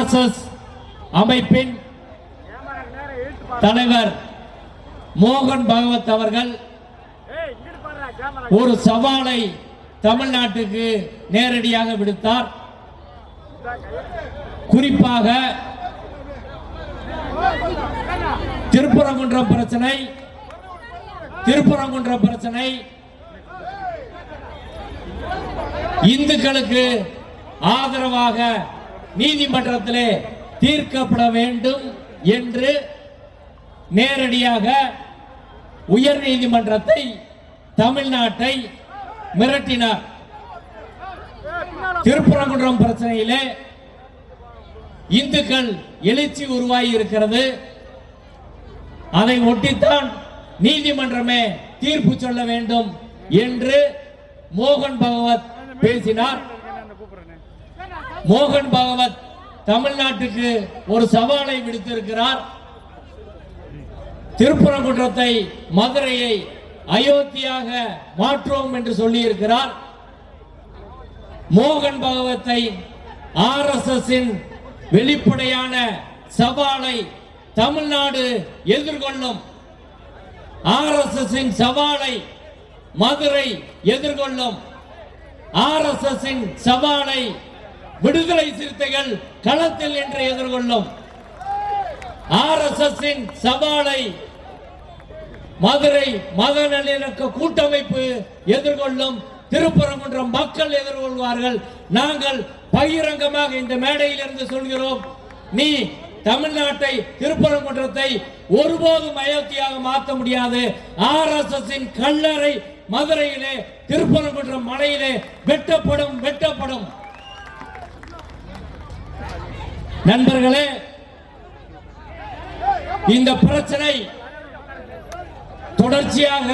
RSS அமைப்பின் தலைவர் மோகன் பகவத் அவர்கள் ஒரு சவாலை தமிழ்நாட்டுக்கு நேரடியாக விடுத்தார். குறிப்பாக திருப்பரங்குன்றம் பிரச்சனை இந்துக்களுக்கு ஆதரவாக நீதிமன்றத்திலே தீர்க்கப்பட வேண்டும் என்று நேரடியாக உயர் நீதிமன்றத்தை தமிழ்நாட்டை மிரட்டினார். திருப்பரங்குன்றம் பிரச்சனையிலே இந்துக்கள் எழுச்சி உருவாகி இருக்கிறது. அதை ஒட்டித்தான் நீதிமன்றமே தீர்ப்பு சொல்ல வேண்டும் என்று மோகன் பகவத் பேசினார். மோகன் பகவத் தமிழ்நாட்டுக்கு ஒரு சவாலை விடுத்திருக்கிறார். திருப்பரங்குன்றத்தை மதுரையை அயோத்தியாக மாற்றுவோம் என்று சொல்லி இருக்கிறார். மோகன் பகவத்தை RSS வெளிப்படையான சவாலை தமிழ்நாடு எதிர்கொள்ளும். RSS சவாலை மதுரை எதிர்கொள்ளும். RSS சவாலை விடுதலை சிறுத்தைகள் களத்தில் என்று எதிர்கொள்ளும். RSS சவாலை மதுரை மத நல்லிணக்க கூட்டமைப்பு எதிர்கொள்ளும். திருப்பரங்குன்றம் மக்கள் எதிர்கொள்வார்கள். நாங்கள் பகிரங்கமாக இந்த மேடையில் இருந்து சொல்கிறோம், நீ தமிழ்நாட்டை திருப்பரங்குன்றத்தை ஒருபோதும் அயோத்தியாக மாற்ற முடியாது. RSS கல்லறை மதுரையிலே திருப்பரங்குன்றம் மலையிலே வெட்டப்படும். நண்பர்களே, இந்த பிரச்சனை தொடர்ச்சியாக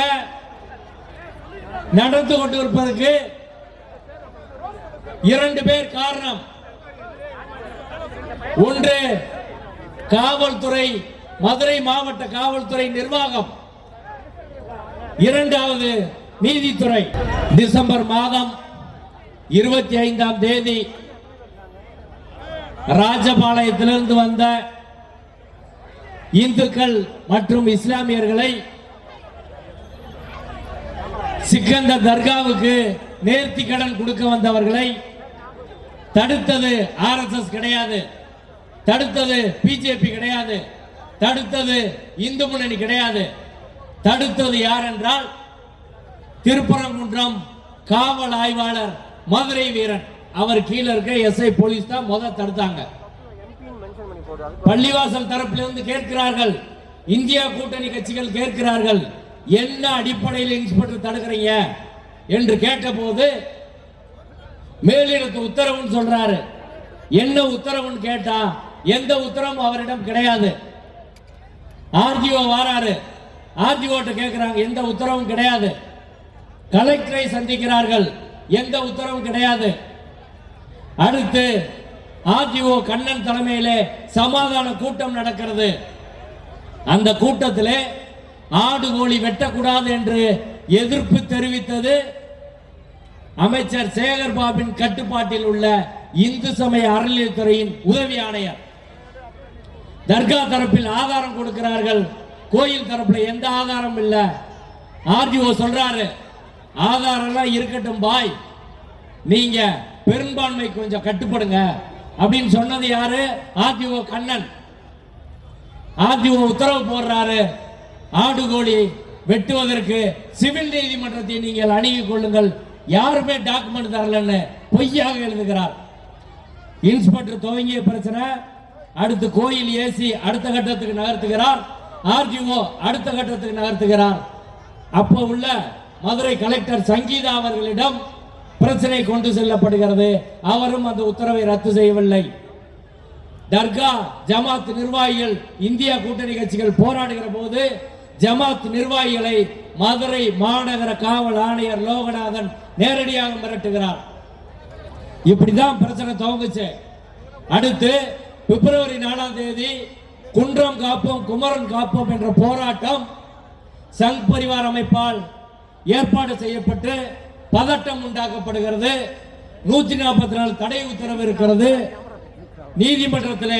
நடந்து கொண்டிருப்பதற்கு 2 பேர் காரணம். ஒன்று காவல்துறை, மதுரை மாவட்ட காவல்துறை நிர்வாகம். இரண்டாவது நீதித்துறை. டிசம்பர் மாதம் 25ஆம் தேதி ராஜபாளையத்திலிருந்து வந்த இந்துக்கள் மற்றும் இஸ்லாமியர்களை சிக்கந்தர் தர்காவுக்கு நேர்த்தி கடன் கொடுக்க வந்தவர்களை தடுத்தது RSS கிடையாது, தடுத்தது பிஜேபி கிடையாது, தடுத்தது இந்து முன்னணி கிடையாது. தடுத்தது யார் என்றால் திருப்பரங்குன்றம் காவல் ஆய்வாளர் மதுரை வீரன். அவர் கீழே இருக்க SI போலீஸ் தான் முதல் தடுத்தாங்க. பள்ளிவாசல் தரப்பிலிருந்து கேட்கிறார்கள், இந்தியா கூட்டணி கட்சிகள் கேட்கிறார்கள், என்ன அடிப்படையில் இன்ஸ்பெக்டர் தடுக்கிறீங்க என்று கேட்டபோது மேலிடத்து உத்தரவுன்னு சொல்றாரு. என்ன உத்தரவுன்னு கேட்டா எந்த உத்தரவும் அவரிடம் கிடையாது. RGO வாராரு, RGO கேட்கிறாங்க, எந்த உத்தரவும் கிடையாது. கலெக்டரை சந்திக்கிறார்கள், எந்த உத்தரவும் கிடையாது. அடுத்து RGO கண்ணன் தலைமையிலே சமாதான கூட்டம் நடக்கிறது. அந்த கூட்டத்திலே ஆடு கோழி வெட்டக்கூடாது என்று எதிர்ப்பு தெரிவித்தது அமைச்சர் சேகர் பாபுவின் கட்டுப்பாட்டில் உள்ள இந்து சமய அறநிலையத்துறையின் உதவி ஆணையர். தர்கா தரப்பில் ஆதாரம் கொடுக்கிறார்கள், கோயில் தரப்பில் எந்த ஆதாரம் இல்ல. RGO சொல்றாரு, ஆதாரம் எல்லாம் இருக்கட்டும் பாய், நீங்க பெரும்பான்மை கொஞ்சம் கட்டுப்படுங்க அப்படின்னு சொன்னது யாரு? RGO கண்ணன். RGO உத்தரவு போடுறாரு, ஆடு கோழி வெட்டுவதற்கு சிவில் நீதிமன்றத்தை நீங்கள் அணுகிக் கொள்ளுங்கள், யாருமே டாக்குமெண்ட் தரலன்னு பொய்யாக எழுதுகிறார். இன்ஸ்பெக்டர் துவங்கிய பிரச்சனை, அடுத்து கோயில் ஏசி அடுத்த கட்டத்துக்கு நகர்த்துகிறார், RGO அடுத்த கட்டத்துக்கு நகர்த்துகிறார். அப்போ உள்ள மதுரை கலெக்டர் சங்கீதா அவர்களிடம் பிரச்சனை கொண்டு செல்லப்படுகிறது. அவரும் அந்த உத்தரவை ரத்து செய்யவில்லை. தர்கா ஜமாத் நிர்வாகிகள் இந்தியா கூட்டணி கட்சிகள் போராடுகிற போது ஜமாத் நிர்வாகிகளை மதுரை மாநகர காவல் ஆணையர் லோகநாதன் நேரடியாக மிரட்டுகிறார். இப்படிதான் பிரச்சனை துவங்குச்சு. அடுத்து பிப்ரவரி 4ஆம் தேதி குன்றம் காப்போம் குமரன் காப்போம் என்ற போராட்டம் சங் பரிவார் அமைப்பால் ஏற்பாடு செய்யப்பட்டு பதட்டம் உண்டாக்கப்படுகிறது. 144 தடை உத்தரவு இருக்கிறது. நீதிமன்றத்தில்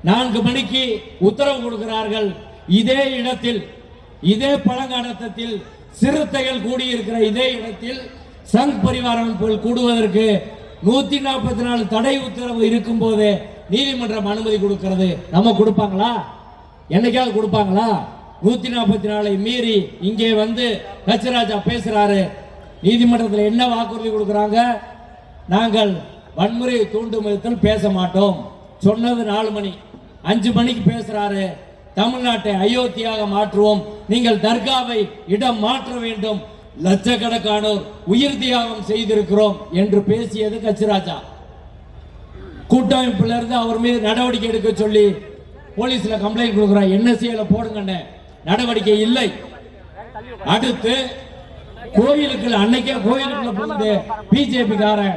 4 மணிக்கு உத்தரவு கொடுக்கிறார்கள். இதே இடத்தில், இதே பழங்கானத்தில் சிறுத்தைகள் கூடியிருக்கிற இதே இடத்தில் சங் பரிவார அமைப்புகள் கூடுவதற்கு 144 தடை உத்தரவு இருக்கும் போது நீதிமன்றம் அனுமதி கொடுக்கிறது. நம்ம கொடுப்பாங்களா? என்னைக்காவது கொடுப்பாங்களா? 144 மீறி இங்கே வந்து கச்சராஜா பேசுறாரு. நீதிமன்றத்தில் என்ன வாக்குறுதி கொடுக்கிறாங்க? நாங்கள் வன்முறை தூண்டும் விதத்தில் பேச மாட்டோம். சொன்னது 4 மணி, 5 மணிக்கு பேசுறாரு. தமிழ்நாட்டை அயோத்தியாக மாற்றுவோம், நீங்கள் தர்காவை இடம் மாற்ற வேண்டும், லட்சக்கணக்கானோர் உயிர் தியாகம் செய்திருக்கிறோம் என்று பேசியது கச்சராஜா. கூட்டமைப்புல இருந்து அவர் மீது நடவடிக்கை எடுக்க சொல்லி போலீஸ்ல கம்ப்ளைண்ட் கொடுக்கிறார். NSA போடுங்க, நடவடிக்கை இல்லை. அடுத்து கோயிலுக்கு அன்னைக்கே கோயிலுக்குள்ள போகுது பிஜேபி காரன்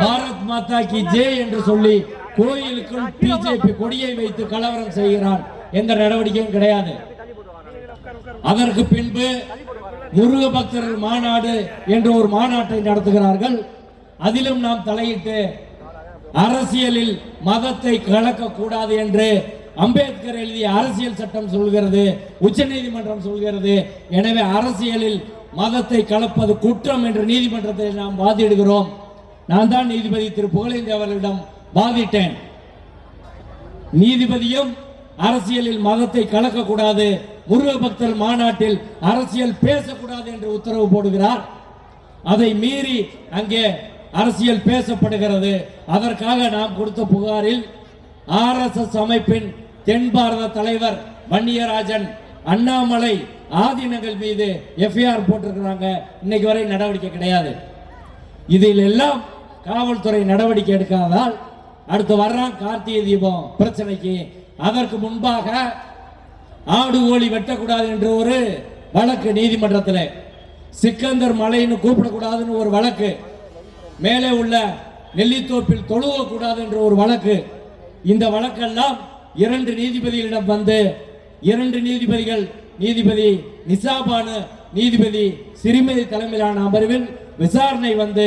பாரத் மாதா கி ஜெய் என்று சொல்லி கோயிலுக்குள் பிஜேபி கொடியை வைத்து கலவரம் செய்கிறான். எந்த நடவடிக்கையும் கிடையாது. அதற்கு பின்பு முருக பக்தர்கள் மாநாடு என்று ஒரு மாநாட்டை நடத்துகிறார்கள். அதிலும் நாம் தலையிட்டு அரசியலில் மதத்தை கலக்க கூடாது என்று அம்பேத்கர் எழுதிய அரசியல் சட்டம் சொல்கிறது, உச்சநீதிமன்றம் சொல்கிறது. எனவே அரசியலில் மதத்தை கலப்பது குற்றம் என்று நீதிமன்றத்தில் நாம் வாதிடுகிறோம். நான் தான் நீதிபதி திரு புகழேந்தி அவர்களிடம் வாதிட்டேன். நீதிபதியும் அரசியலில் மதத்தை கலக்கக்கூடாது, முருக பக்தர் மாநாட்டில் அரசியல் பேசக்கூடாது என்று உத்தரவு போடுகிறார். அதை மீறி அங்கே அரசியல் பேசப்படுகிறது. அதற்காக நாம் கொடுத்த புகாரில் RSS அமைப்பின் தென் பாரத தலைவர் வன்னியராஜன், அண்ணாமலை ஆதீனங்கள் மீது FIR போட்டிருக்கிறாங்க. இன்னைக்கு வரை நடவடிக்கை கிடையாது. இதில் எல்லாம் காவல்துறை நடவடிக்கை எடுக்காதால் அடுத்து வர்றான் கார்த்திகை தீபம் பிரச்சனைக்கு. அதற்கு முன்பாக ஆடு கோழி வெட்டக்கூடாது என்று ஒரு வழக்கு நீதிமன்றத்தில், சிக்கந்தர் மலைன்னு கூப்பிடக்கூடாதுன்னு ஒரு வழக்கு, மேலே உள்ள நெல்லித்தோப்பில் தொழுவக்கூடாது என்று ஒரு வழக்கு. இந்த வழக்கெல்லாம் 2 நீதிபதிகளிடம் வந்து 2 நீதிபதிகள், நீதிபதி நிசாபானு, நீதிபதி சிறுமதி தலைமையிலான அமர்வில் விசாரணை வந்து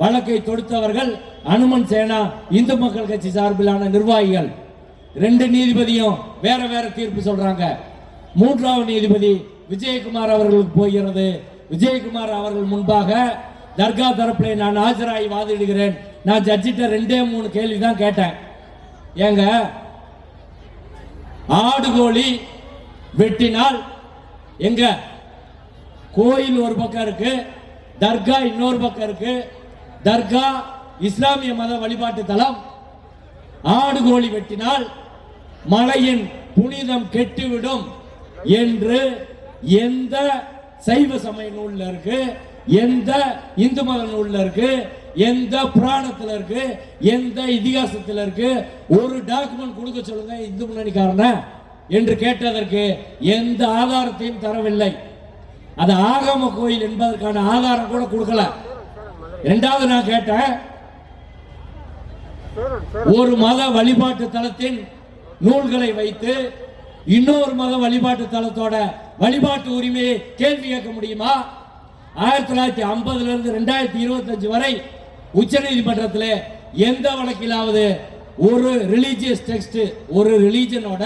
வழக்கை தொடுத்தவர்கள் அனுமன் சேனா இந்து மக்கள் கட்சி சார்பிலான நிர்வாகிகள். 2 நீதிபதியும் வேற வேற தீர்ப்பு சொல்றாங்க. 3வது நீதிபதி விஜயகுமார் அவர்களுக்கு போகிறது. விஜயகுமார் அவர்கள் முன்பாக தர்கா தரப்பிலே நான் ஆஜராகி வாதிடுகிறேன். நான் ஜட்ஜிட்ட 2-3 கேள்வி தான் கேட்டேன். ஏங்க, ஆடு கோழி வெட்டினால் எங்க கோயில் ஒரு பக்கம் இருக்கு, தர்கா இன்னொரு பக்கம் இருக்கு. தர்கா இஸ்லாமிய மத வழிபாட்டு தலம். ஆடு கோழி வெட்டினால் மலையின் புனிதம் கெட்டுவிடும் என்று எந்த சைவ சமய நூல்ல இருக்கு, எந்த இந்து மத நூல்ல இருக்கு, எந்த புராணத்துல இருக்கு, எந்த இதிகாசத்துல இருக்கு? ஒரு டாக்குமெண்ட் கொடுக்க சொல்லுங்க இந்து முன்னணிக்காரன என்று கேட்டதற்கு எந்த ஆதாரத்தையும் தரவில்லை. அது ஆகம கோயில் என்பதற்கான ஆதாரம் கூட கொடுக்கல. 2வது நான் கேட்டேன், ஒரு மத வழிபாட்டு தலத்தின் நூல்களை வைத்து இன்னொரு மத வழிபாட்டு தலத்தோட வழிபாட்டு உரிமையை கேள்வி கேட்க முடியுமா? 1950 இருந்து 2025 வரை உச்ச நீதிமன்றத்தில் எந்த வழக்கிலாவது ஒரு ரிலீஜியஸ் டெக்ஸ்ட், ஒரு ரிலீஜனோட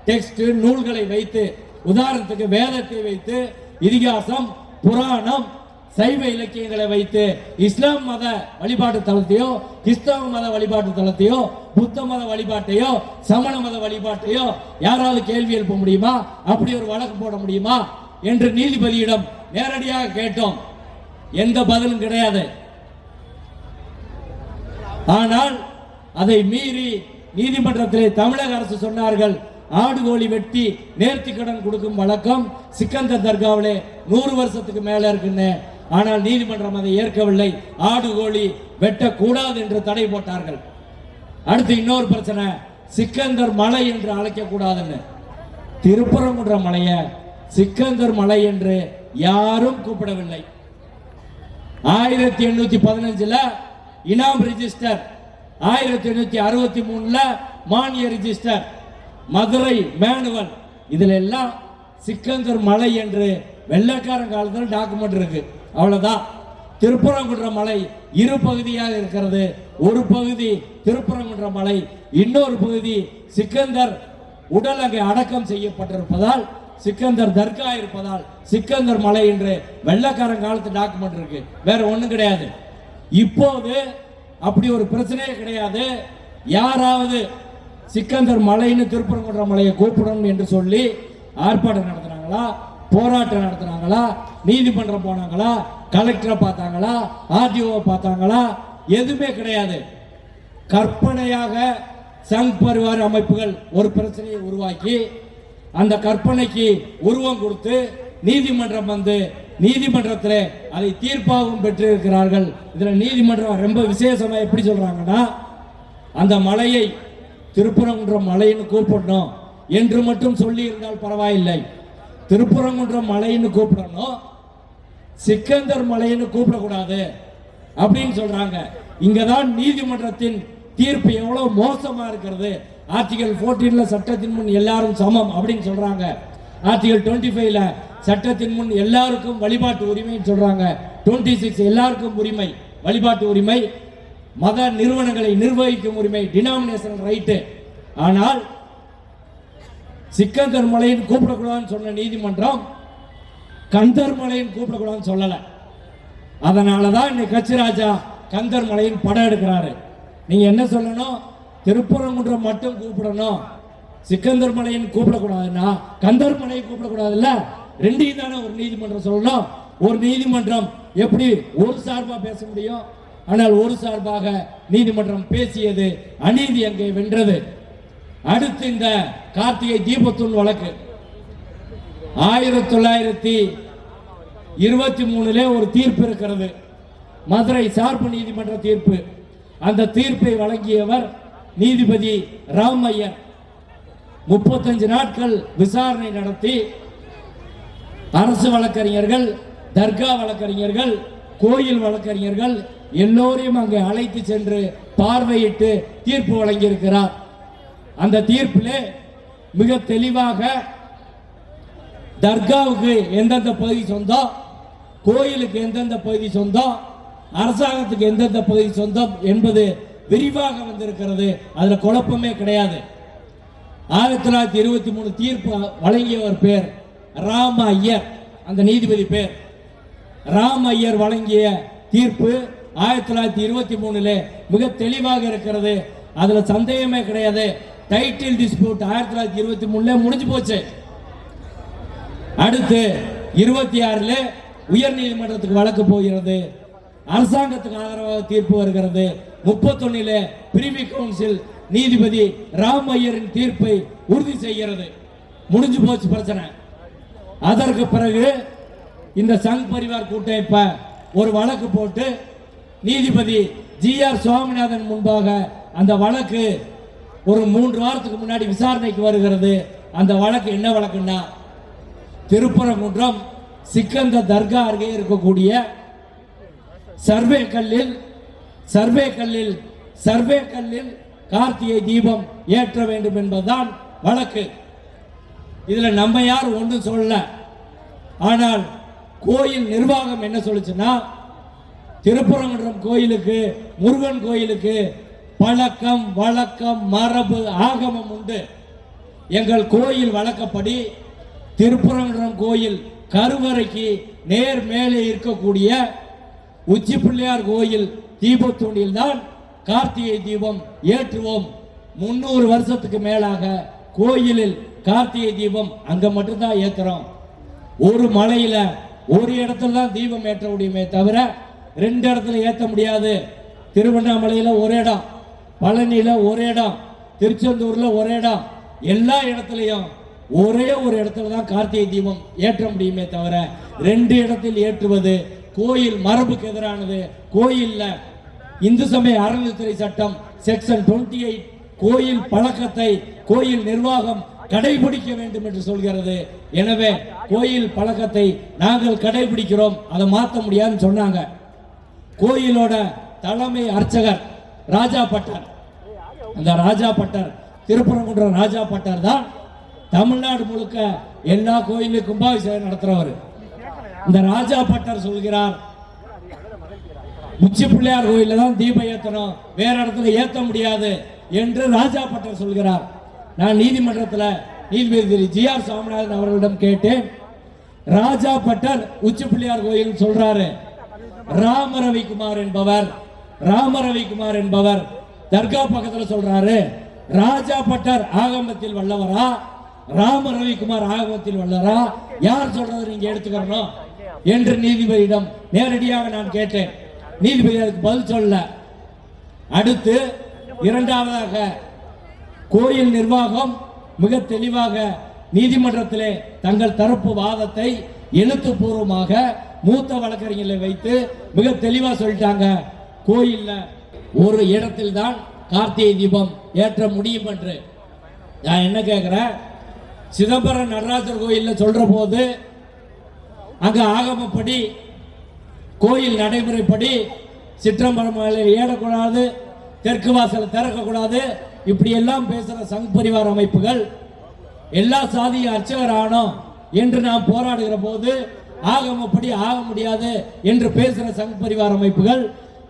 டெக்ஸ்ட் நூல்களை வைத்து, உதாரணத்துக்கு வேதத்தை வைத்து, இதிகாசம், புராணம், சைவ இலக்கியங்களை வைத்து இஸ்லாம் மத வழிபாட்டு தலத்தையோ, கிறிஸ்தவ மத வழிபாட்டு தலத்தையோ, புத்த மத வழிபாட்டையோ, சமண மத வழிபாட்டையோ யாராவது கேள்வி எழுப்ப முடியுமா? அப்படி ஒரு வழக்கு போட முடியுமா என்று நீதிபதியிடம் நேரடியாக கேட்டோம். எந்த பதிலும் கிடையாது. ஆனால் அதை மீறி நீதிமன்றத்திலே தமிழக அரசு சொன்னார்கள், ஆடு கோழி வெட்டி நேர்த்தி கடன் கொடுக்கும் வழக்கம் சிக்கந்தர் தர்காவிலே 100 வருஷத்துக்கு மேல இருக்குன்னு. ஆனால் நீதிமன்றம் அதை ஏற்கவில்லை. ஆடு கோழி வெட்டக்கூடாது என்று தடை போட்டார்கள். அடுத்து இன்னொரு பிரச்சனை, சிக்கந்தர் மலை என்று அழைக்க கூடாதுன்னு. திருப்பரங்குன்ற மலைய சிக்கந்தர் மலை என்று யாரும் கூப்பிடவில்லை. 1815 இனாம் ரிஜிஸ்டர், 1863 மானிய ரிஜிஸ்டர், மதுரை மேனுவல், இதுல எல்லாம் சிக்கந்தர் மலை என்று வெள்ளைக்காரன் காலத்தில் டாக்குமெண்ட் இருக்கு. அவ்வளவுதான். திருப்பரங்குன்ற மலை இரு பகுதியாக இருக்கிறது. ஒரு பகுதி திருப்பரங்குன்ற மலை, இன்னொரு பகுதி சிக்கந்தர் உடல் அங்கே அடக்கம் செய்யப்பட்டிருப்பதால், சிக்கந்தர் தர்கா இருப்பதால் சிக்கந்தர் மலை என்று வெள்ளக்காரன் காலத்து டாக்குமெண்ட் இருக்கு, வேற ஒண்ணும் கிடையாது. இப்போது அப்படி ஒரு பிரச்சனையே கிடையாது. யாராவது சிக்கந்தர் மலைன்னு திருப்பரங்குன்ற மலையை கூப்பிடணும் என்று சொல்லி ஆர்ப்பாட்டம் நடத்துறாங்களா, போராட்டம் நடத்துறாங்களா, நீதிமன்றம் போனாங்களா, கலெக்டரை பார்த்தாங்களா, ஆர்டிஓ பார்த்தாங்களா, எதுவுமே கிடையாது. கற்பனையாக சங் பரிவார அமைப்புகள் ஒரு பிரச்சனையை உருவாக்கி அந்த கற்பனைக்கு உருவம் கொடுத்து நீதிமன்றம் வந்து நீதிமன்றத்தில் அதை தீர்ப்பாகவும் பெற்றிருக்கிறார்கள். இதில் நீதிமன்றம் ரொம்ப விசேஷமா எப்படி சொல்றாங்கன்னா, அந்த மலையை திருப்பரங்குன்றம் மலைன்னு கூப்பிடணும் என்று மட்டும் சொல்லி இருந்தால் பரவாயில்லை, திருப்பரங்குன்றம் மலைன்னு கூப்பிடணும், சிக்கந்தர் மலைன்னு கூப்பிடக்கூடாது அப்படின்னு சொல்றாங்க. இங்கதான் நீதிமன்றத்தின் தீர்ப்பு எவ்வளவு மோசமா இருக்கிறது. ஆர்டிகல் 14 சட்டத்தின் முன் எல்லாரும் சமம் அப்படின்னு சொல்றாங்க. ஆர்டிகல் 25 சட்டத்தின் முன் எல்லாருக்கும் வழிபாட்டு உரிமை சொல்றாங்க. 26 எல்லாருக்கும் உரிமை, வழிபாட்டு உரிமை, மத நிறுவனங்களை நிர்வகிக்கும் உரிமை, டினாமினேஷனல் ரைட்டு. ஆனால் சிக்கந்தர் மலையின் கூப்பிடக்கூடாதுன்னு சொன்ன நீதிமன்றம் கந்தர் மலையின் கூப்பிடக்கூடாதுன்னு சொல்லல. அதனாலதான் இன்னைக்கு கச்சிராஜா கந்தர் மலையின் படம் எடுக்கிறாரு. நீங்க என்ன சொல்லணும், திருப்பரங்குன்றம் மட்டும் கூப்பிடணும், சிக்கந்தர் மலையின் கூப்பிடக்கூடாதுன்னா கந்தர் மலையை கூப்பிடக்கூடாதுல்ல, ரெண்டையும் தானே ஒரு நீதிமன்றம் சொல்லணும். ஒரு நீதிமன்றம் எப்படி ஒரு சார்பா பேச முடியும்? ஆனால் ஒரு சார்பாக நீதிமன்றம் பேசியது, அநீதி அங்கே வென்றது. அடுத்து இந்த கார்த்திகை தீபத்தூள் வழக்கு 1923 ஒரு தீர்ப்பு இருக்கிறது, மதுரை சார்பு நீதிமன்ற தீர்ப்பு. அந்த தீர்ப்பை வழங்கியவர் நீதிபதி ராமையர். 35 நாட்கள் விசாரணை நடத்தி அரசு வழக்கறிஞர்கள், தர்கா வழக்கறிஞர்கள், கோயில் வழக்கறிஞர்கள் எல்லோரையும் அங்கே அழைத்து சென்று பார்வையிட்டு தீர்ப்பு வழங்கியிருக்கிறார். அந்த தீர்ப்பிலே மிக தெளிவாக தர்காவுக்கு எந்தெந்த பகுதி சொந்தம், கோயிலுக்கு எந்தெந்த பகுதி சொந்தம், அரசாங்கத்துக்கு எந்தெந்த பகுதி சொந்தம் என்பது விரிவாக வந்திருக்கிறது. அதுல குழப்பமே கிடையாது. 1923 தீர்ப்பு வழங்கியவர் பேர் ராம ஐயர், அந்த நீதிபதி பேர் ராம ஐயர் வழங்கிய தீர்ப்பு 1923 மிக தெளிவாக இருக்கிறது. அதுல சந்தேகமே கிடையாது. டைட்டில் டிஸ்பியூட் 1923 முடிஞ்சு போச்சு. அடுத்து 26 உயர் நீதிமன்றத்துக்கு வழக்கு போகிறது, அரசாங்கத்துக்கு ஆதரவாக தீர்ப்பு வருகிறது. 31 பிரிவி கவுன்சில் நீதிபதி ராம் ஐயரின் தீர்ப்பை உறுதி செய்கிறது. முடிஞ்சு போச்சு பிரச்சனை. அதற்கு பிறகு இந்த சங் பரிவார் கூட்டமைப்ப ஒரு வழக்கு போட்டு நீதிபதி GR சுவாமிநாதன் முன்பாக அந்த வழக்கு ஒரு 3 வாரத்துக்கு முன்னாடி விசாரணைக்கு வருகிறது. அந்த வழக்கு என்ன வழக்குன்னா, திருப்பரங்குன்றம் சிக்கந்த தர்கா அருகே இருக்கக்கூடிய சர்வே கல்லில் கார்த்திகை தீபம் ஏற்ற வேண்டும் என்பதுதான் வழக்கு. இதுல நம்ம யார் ஒன்றும் சொல்லல. ஆனால் கோயில் நிர்வாகம் என்ன சொல்லுச்சுன்னா, திருப்பரங்குன்றம் கோயிலுக்கு, முருகன் கோயிலுக்கு பழக்கம், வழக்கம், மரபு, ஆகமம் உண்டு. எங்கள் கோயில் வழக்கப்படி திருப்பரங்குன்றம் கோயில் கருவறைக்கு நேர் மேலே இருக்கக்கூடிய உச்சி பிள்ளையார் கோயில் தீபத்தூணில் தான் கார்த்திகை தீபம் ஏற்றுவோம். 300 வருஷத்துக்கு மேலாக கோயிலில் கார்த்திகை தீபம் அங்க மட்டும்தான் ஏற்றுறோம். ஒரு மலையில ஒரு இடத்துல தான் தீபம் ஏற்ற முடியுமே தவிர 2 இடத்துல ஏற்ற முடியாது. திருவண்ணாமலையில ஒரு இடம், பழனியில ஒரு இடம், திருச்செந்தூர்ல ஒரு இடம், எல்லா இடத்துலையும் ஒரே ஒரு இடத்துல தான் கார்த்திகை தீபம் ஏற்ற முடியுமே தவிர 2 இடத்தில் ஏற்றுவது கோயில் மரபுக்கு எதிரானது. கோயில்ல இந்து சமய அறநிலையத்துறை சட்டம் செக்ஷன் 28 கோயில் பழக்கத்தை கோயில் நிர்வாகம் கடைபிடிக்க வேண்டும் என்று சொல்கிறது. எனவே கோயில் பழக்கத்தை நாங்கள் கடைபிடிக்கிறோம், அதை மாற்ற முடியாதுன்னு சொன்னாங்க. கோயிலோட தலைமை அர்ச்சகர் ராஜா பட்டர், அந்த ராஜா பட்டர், திருப்பரங்குன்றம் ராஜா பட்டர் தான் தமிழ்நாடு முழுக்க எல்லா கோயிலுக்கும் கும்பாபிஷேகம் நடத்துறவர். இந்த ராஜா பட்டர் சொல்கிறார், உச்சி பிள்ளையார் கோயில்ல தான் தீபம் ஏற்றணும், வேற இடத்துல ஏற்ற முடியாது என்று ராஜா பட்டர் சொல்கிறார். நான் நீதிமன்றத்தில் நீதிபதி ஜி.ஆர். சாமிநாதன் அவர்களிடம் கேட்டேன். ராஜா பட்டர் உச்சி பிள்ளையார் கோயில் சொல்றாரு. ராமரவிக்குமார் என்பவர் தர்கா பக்கத்தில் சொல்றாரு. ராஜா பட்டர் ஆகமத்தில் வல்லவரா, ராமரவிக்குமார் ஆகமத்தில் வல்லவரா, யார் சொல்றது நீங்க எடுத்துக்கணும் என்று நீதிபதியிடம் நேரடியாக நான் கேட்டேன். நீதிபதி அதுக்கு பதில் சொல்ல. அடுத்து இரண்டாவதாக கோயில் நிர்வாகம் மிக தெளிவாக நீதிமன்றத்திலே தங்கள் தரப்பு வாதத்தை எழுத்துப்பூர்வமாக மூத்த வழக்கறிஞர்களை வைத்து மிக தெளிவா சொல்லிட்டாங்க. கோயில்ல ஒரு இடத்தில் தான் கார்த்திகை தீபம் ஏற்ற முடியும் என்று. நான் என்ன கேட்கிறேன், சிதம்பரம் நடராஜர் கோயில்ல சொல்ற போது அங்க ஆகமப்படி கோயில் நடைமுறைப்படி சிற்றம்பரம் ஏறக்கூடாது, தெற்கு வாசல் திறக்கக்கூடாது, இப்படி எல்லாம் பேசுற சங் பரிவார அமைப்புகள் எல்லா சாதிய அர்ச்சகர் ஆனோம் என்று நாம் போராடுகிற போது ஆகமப்படி ஆக முடியாது என்று பேசுற சங் பரிவார அமைப்புகள்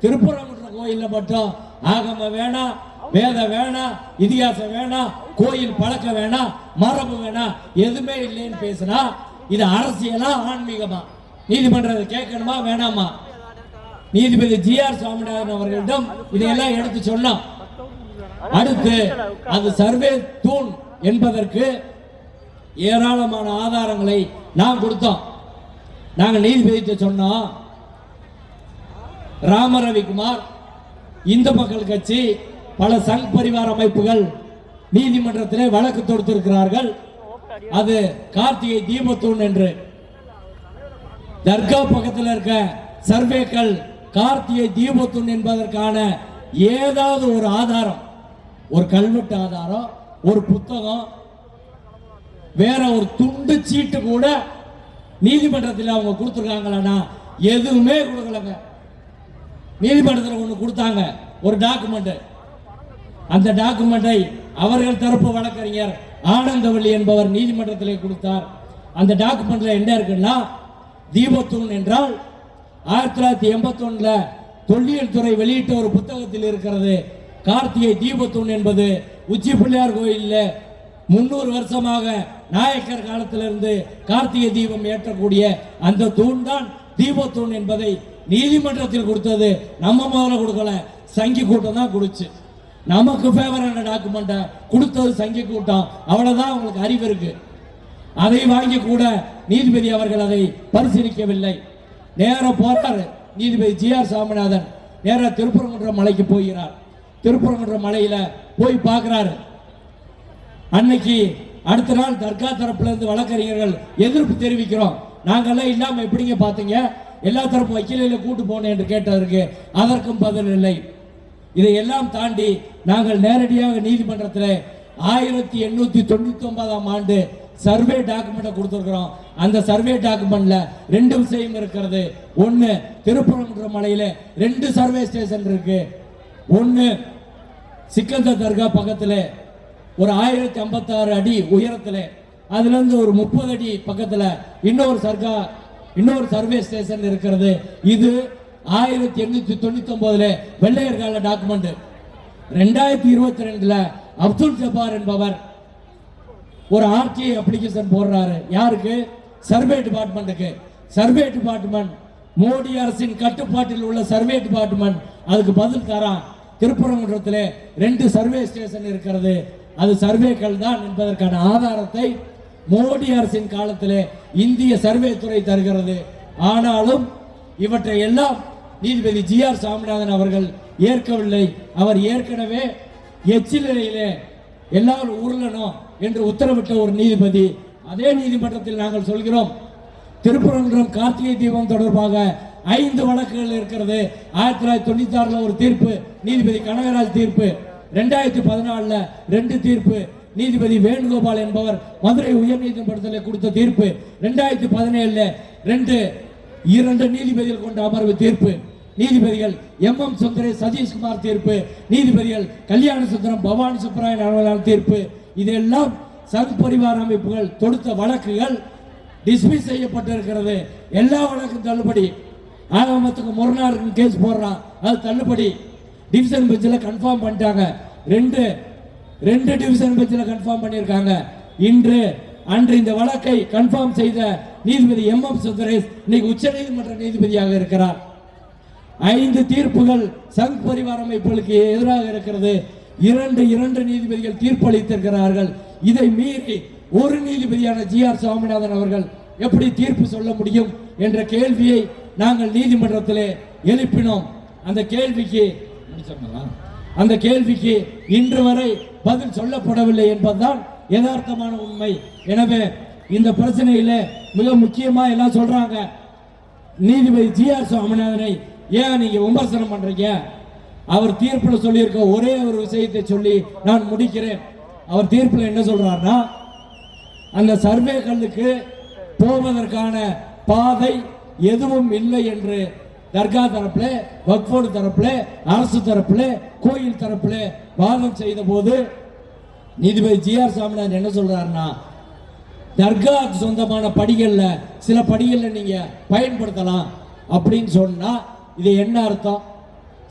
திருப்பரங்குன்ற கோயில்ல மட்டும் ஆகம வேணாம், வேத வேணாம், இதிகாசம் வேணாம், கோயில் பழக்க வேணாம், மரபு வேணாம், எதுவுமே இல்லைன்னு பேசினா இது அரசியலா ஆன்மீகமா? நீதிமன்றத்தை கேட்கணுமா வேணாமா? நீதிபதி ஜி.ஆர். சாமிநாதன் அவர்களிடம் இதையெல்லாம் எடுத்து சொன்னோம். அடுத்து அது சர்வே தூண் என்பதற்கு ஏராளமான ஆதாரங்களை நாம் கொடுத்தோம். நாங்கள் நீதிபதி சொன்னோம், ராமரவிக்குமார், இந்து மக்கள் கட்சி, பல சங் பரிவார அமைப்புகள் நீதிமன்றத்திலே வழக்கு தொடுத்திருக்கிறார்கள். அது கார்த்திகை தீபத்தூண் என்று. தர்கா பக்கத்தில் இருக்க சர்வேக்கள் கார்த்திகை தீபத்தூண் என்பதற்கான ஏதாவது ஒரு ஆதாரம், ஒரு கல்வெட்டு ஆதாரம், ஒரு புத்தகம், வேற ஒரு துண்டு சீட்டு கூட நீதிமன்றத்தில் அவங்க கொடுத்துருக்காங்களா? எதுவுமே கொடுக்கலங்க. நீதிமன்றத்தில் ஒன்று கொடுத்தாங்க, ஒரு டாக்குமெண்ட். அந்த டாக்குமெண்டை அவர்கள் தரப்பு வழக்கறிஞர் ஆனந்தவள்ளி என்பவர் நீதிமன்றத்திலே கொடுத்தார். அந்த டாக்குமெண்ட்ல என்ன இருக்குன்னா, தீபத்தூண் என்றால் 1981 தொல்லியல் துறை வெளியிட்ட ஒரு புத்தகத்தில் இருக்கிறது. கார்த்திகை தீபத்தூண் என்பது உச்சி பிள்ளையார் கோயிலில் 300 வருஷமாக நாயக்கர் காலத்திலிருந்து கார்த்திகை தீபம் ஏற்றக்கூடிய அந்த தூண் தான் தீபத்தூண் என்பதை நீதிமன்றத்தில் கொடுத்தது நம்ம முதல்ல கொடுக்கல, சங்கி கூட்டம் தான் கொடுச்சு. நமக்கு ஃபேவரான டாக்குமெண்ட்டை கொடுத்தது சங்கி கூட்டம். அவ்வளவுதான் அவங்களுக்கு அறிவு இருக்கு. அதை வாங்கி கூட நீதிபதி அவர்கள் அதை பரிசீலிக்கவில்லை. நேர போறாரு நீதிபதி ஜி.ஆர். சாமிநாதன், நேர திருப்பரங்குன்ற மலைக்கு போகிறார். திருப்பரங்குன்ற மலையில போய் பார்க்கிறாரு. அன்னைக்கு அடுத்த நாள் தர்கா தரப்புல இருந்து வழக்கறிஞர்கள் எதிர்ப்பு தெரிவிக்கிறோம், நாங்கெல்லாம் இல்லாம எப்படிங்க பாத்தீங்க, எல்லா தரப்பு வக்கீலையில கூட்டு போனேன் என்று கேட்டதற்கு அதற்கும் பதில் இல்லை. இதையெல்லாம் தாண்டி நாங்கள் நேரடியாக நீதிமன்றத்தில் 1899ஆம் ஆண்டு சர்வே டாக்குமெண்ட் கொடுத்திருக்கிறோம். அந்த சர்வே டாக்குமெண்ட்ல 2 விஷயம் இருக்கிறது. ஒன்னு, திருப்பரங்குன்ற மலையில 2 சர்வே ஸ்டேஷன் இருக்கு. ஒன்னு சிக்கந்தர் தர்கா பக்கத்துல ஒரு 1056 அடி உயரத்துல, அதுல இருந்து ஒரு 30 அடி பக்கத்துல இன்னொரு சர்வே ஸ்டேஷன் இருக்கிறது. இது 1899 வெள்ளையர் கால டாக்குமெண்ட். 2022 அப்துல் ஜப்பார் என்பவர் ஒரு ஆர்டிஐ அப்ளிகேஷன் போடுறாரு. யாருக்கு? சர்வே டிபார்ட்மெண்ட்டுக்கு. சர்வே டிபார்ட்மெண்ட் மோடி அரசின் கட்டுப்பாட்டில் உள்ள சர்வே டிபார்ட்மெண்ட் அதுக்கு பதில் தரான். திருப்பரங்குன்றத்தில் 2 சர்வே ஸ்டேஷன் இருக்கிறது, அது சர்வேக்கள் தான் என்பதற்கான ஆதாரத்தை மோடி அரசின் காலத்திலே இந்திய சர்வே துறை தருகிறது. ஆனாலும் இவற்றை எல்லாம் நீதிபதி ஜி.ஆர். சாமிநாதன் அவர்கள் ஏற்கவில்லை. அவர் ஏற்கனவே எச்சிலையிலே எல்லாரும் உருளணும் என்று உத்தரவிட்ட ஒரு நீதிபதி. அதே நீதிமன்றத்தில் நாங்கள் சொல்கிறோம், திருப்பரங்குன்றம் கார்த்திகை தீபம் தொடர்பாக 5 வழக்குகள் இருக்கிறது. 1996 ஒரு தீர்ப்பு, நீதிபதி கனகராஜ் தீர்ப்பு. 2014 2 தீர்ப்பு, நீதிபதி வேணுகோபால் என்பவர் மதுரை உயர் நீதிமன்றத்தில் கொடுத்த தீர்ப்பு. 2017 2 நீதிபதிகள் கொண்ட அமர்வு தீர்ப்பு. நீதிபதிகள் எம்.எம். சுந்தரேஷ், சதீஷ்குமார் தீர்ப்பு. நீதிபதிகள் கல்யாண சுந்தரம், பவானி சுப்பராயன் அவர்களால் தீர்ப்பு. இதெல்லாம் சங் பரிவார அமைப்புகள் தொடுத்த வழக்குகள் டிஸ்மிஸ் செய்யப்பட்டிருக்கிறது. எல்லா வழக்கும் தள்ளுபடி. ஆகமத்துக்கு முரணாருக்கு கேஸ் போடுறான், அது தள்ளுபடி. டிவிஷன் பெஞ்சில் கன்ஃபார்ம் பண்ணிட்டாங்க. ரெண்டு டிவிஷன் பெஞ்சில் கன்ஃபார்ம் பண்ணியிருக்காங்க. அன்று இந்த வழக்கை கன்ஃபார்ம் செய்த நீதிபதி MM சுந்தரேஷ் இன்னைக்கு உச்ச நீதிமன்ற நீதிபதியாக இருக்கிறார். 5 தீர்ப்புகள் சங் பரிவார அமைப்புகளுக்கு எதிராக இருக்கிறது. 2 நீதிபதிகள் தீர்ப்பளித்திருக்கிறார்கள். இதை மீறி ஒரு நீதிபதியான GR சுவாமிநாதன் அவர்கள் எப்படி தீர்ப்பு சொல்ல முடியும் என்ற கேள்வியை நாங்கள் நீதிமன்றத்திலே எழுப்பினோம். அந்த கேள்விக்கு இன்று வரை பதில் சொல்லப்படவில்லை என்பதுதான் யதார்த்தமான உண்மை. எனவே இந்த பிரச்சனையில மிக முக்கியமா எல்லாம் சொல்றாங்க, நீதிபதி GR சுவாமிநாதனை ஏன் நீங்க விமர்சனம் பண்றீங்க? அவர் தீர்ப்புல சொல்லியிருக்க ஒரே ஒரு விஷயத்தை சொல்லி நான் முடிக்கிறேன். அவர் தீர்ப்புல என்ன சொல்றாருன்னா, அந்த சர்வே கல்லுக்கு போவதற்கான பாதை எதுவும் இல்லை என்று தர்கா தரப்புல, வக்ஃபோர்டு தரப்புல, அரசு தரப்புல, கோயில் தரப்புல வாதம் செய்த போது நீதிபதி GR சுவாமிநாதன் என்ன சொல்றாருன்னா, தர்காவுக்கு சொந்தமான படிகள்ல சில படிகள்ல நீங்க பயன்படுத்தலாம் அப்படின்னு சொன்னா இது என்ன அர்த்தம்?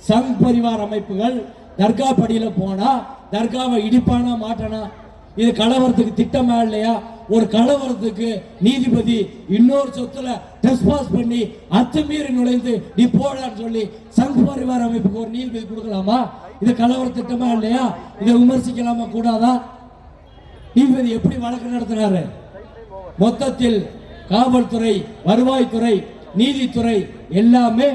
சங் பரிவார அமைப்புகள் தர்கா படியில போனா தர்காவை இடிப்பானா மாட்டானா? இது கலவரத்துக்கு திட்டமா இல்லையா? ஒரு கலவரத்துக்கு நீதிபதி இன்னொரு சொத்துல டெஸ்பாஸ் பண்ணி அத்துமீறி நுழைந்து நீ போடான்னு சொல்லி சங் பரிவார அமைப்புக்கு ஒரு நீதிபதி கொடுக்கலாமா? இது கலவர திட்டமா இல்லையா? இதை விமர்சிக்கலாமா கூடாதா? நீதிபதி எப்படி வழக்கு நடத்தினாரு? மொத்தத்தில் காவல்துறை, வருவாய்த்துறை, நீதித்துறை எல்லாமே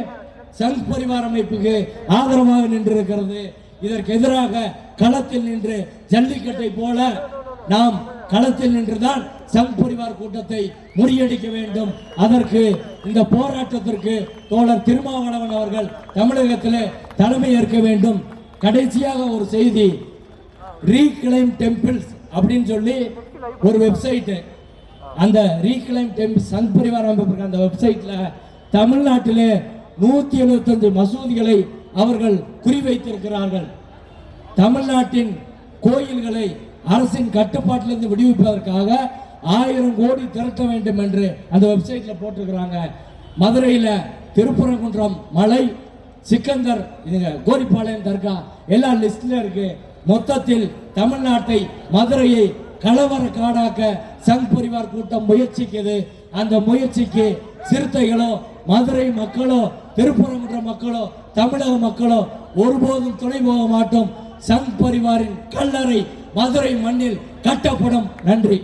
சங் பரிவார அமைப்புக்கு ஆதரவாக நின்றிருக்கிறது. இதற்கு எதிராக களத்தில் நின்று ஜல்லிக்கட்டை போல நாம் களத்தில் நின்றுதான் சங் பரிவார் கூட்டத்தை முறியடிக்க வேண்டும். அதற்கு இந்த போராட்டத்திற்கு தோழர் திருமாவளவன் அவர்கள் தமிழகத்திலே தலைமை ஏற்க வேண்டும். கடைசியாக ஒரு செய்தி, ரீக்ளைம் டெம்பிள்ஸ் அப்படின்னு சொல்லி ஒரு வெப்சைட், அந்த ரீக்ளைம் டெம்பிள்ஸ் சங் பரிவார அமைப்பு அந்த வெப்சைட்ல தமிழ்நாட்டிலே 175 மசூதிகளை அவர்கள் குறிவைத்திருக்கிறார்கள். தமிழ்நாட்டின் கோயில்களை அரசின் கட்டுப்பாட்டிலிருந்து விடுவிப்பதற்காக 1000 கோடி திரட்ட வேண்டும் என்று அந்த வெப்சைட்ல போட்டிருக்கிறாங்க. மதுரையில திருப்பரங்குன்றம் மலை, சிக்கந்தர், கோரிப்பாளையம் தர்கா எல்லாம் லிஸ்ட்ல இருக்கு. மொத்தத்தில் தமிழ்நாட்டை, மதுரையை கலவர காடாக்க சங் பரிவார் கூட்டம் முயற்சிக்குது. அந்த முயற்சிக்கு சிறுத்தைகளோ, மதுரை மக்களோ, திருப்பரங்குன்ற மக்களோ, தமிழக மக்களோ ஒருபோதும் துணை போக மாட்டோம். சங் பரிவாரின் கல்லறை மதுரை மண்ணில் கட்டப்படும். நன்றி.